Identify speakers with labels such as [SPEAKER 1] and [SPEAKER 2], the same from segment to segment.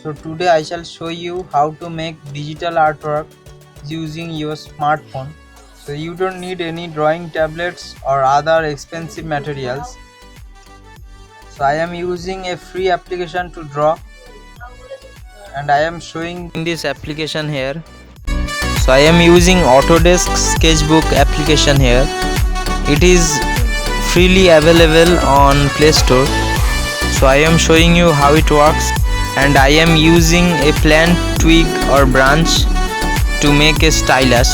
[SPEAKER 1] So today I shall show you how to make digital artwork using your smartphone. So you don't need any drawing tablets or other expensive materials. So I am using a free application to draw, and I am showing in this application here. So I am using Autodesk Sketchbook application here. It is freely available on Play Store. So I am showing you how it works, and I am using a plant twig or branch to make a stylus.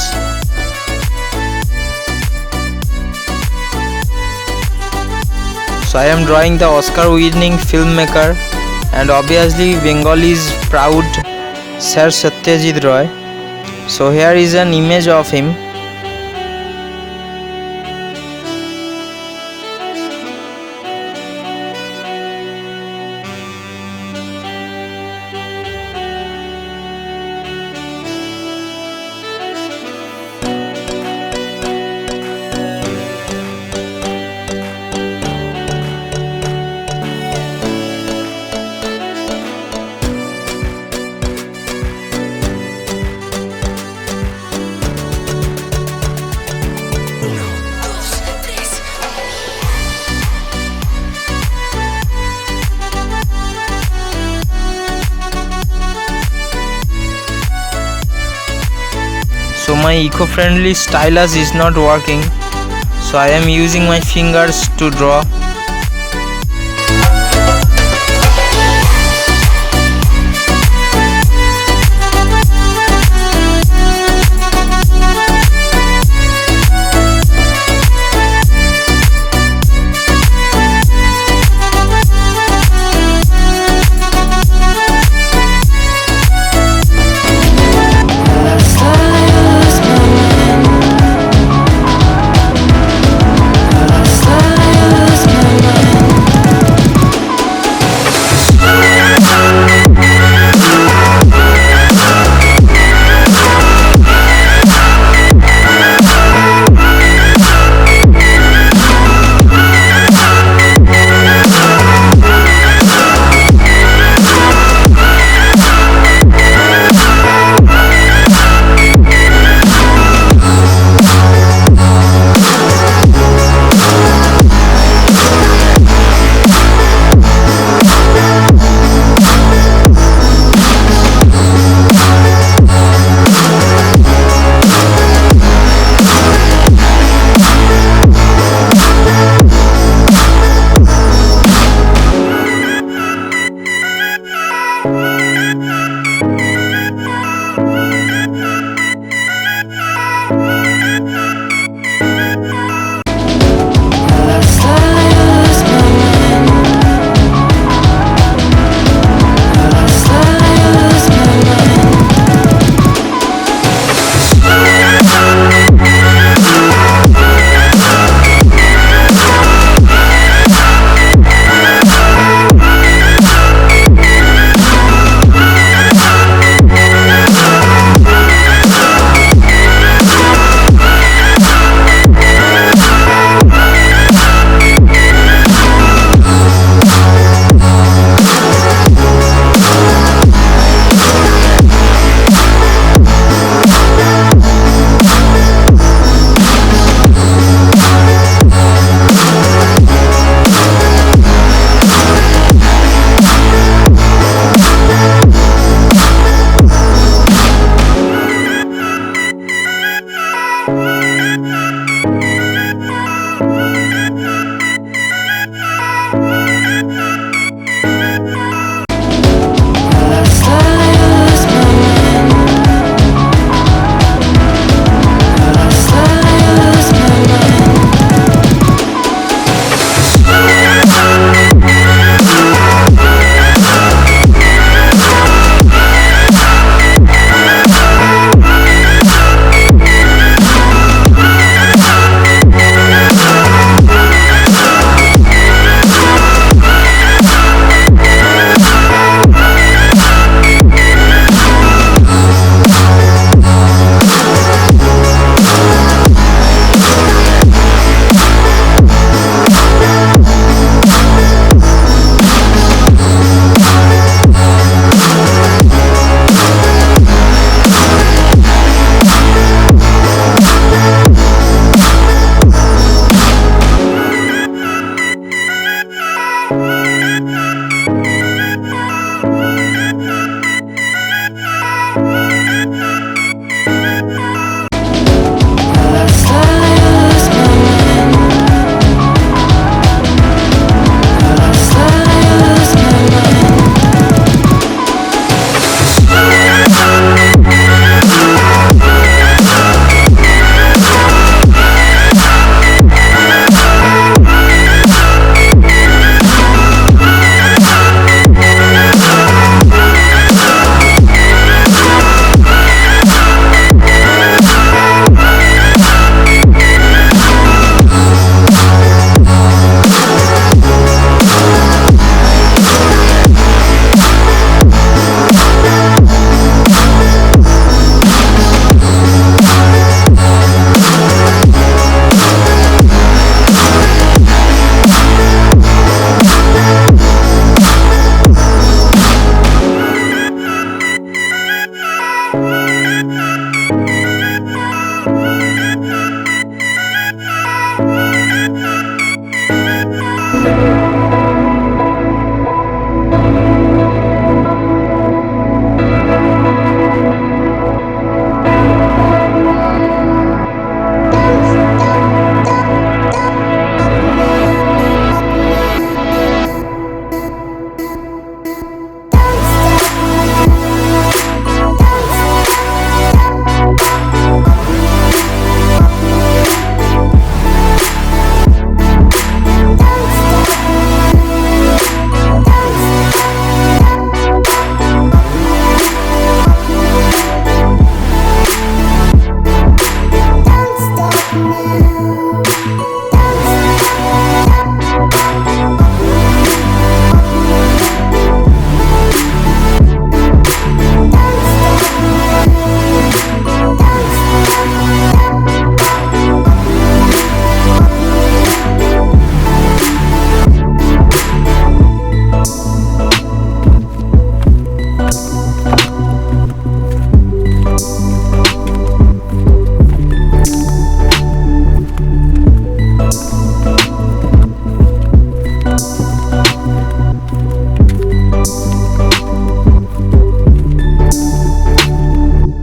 [SPEAKER 1] So I am drawing the Oscar winning filmmaker and obviously Bengal's proud Sir Satyajit Roy. So here is an image of him. So my eco-friendly stylus is not working, so I am using my fingers to draw.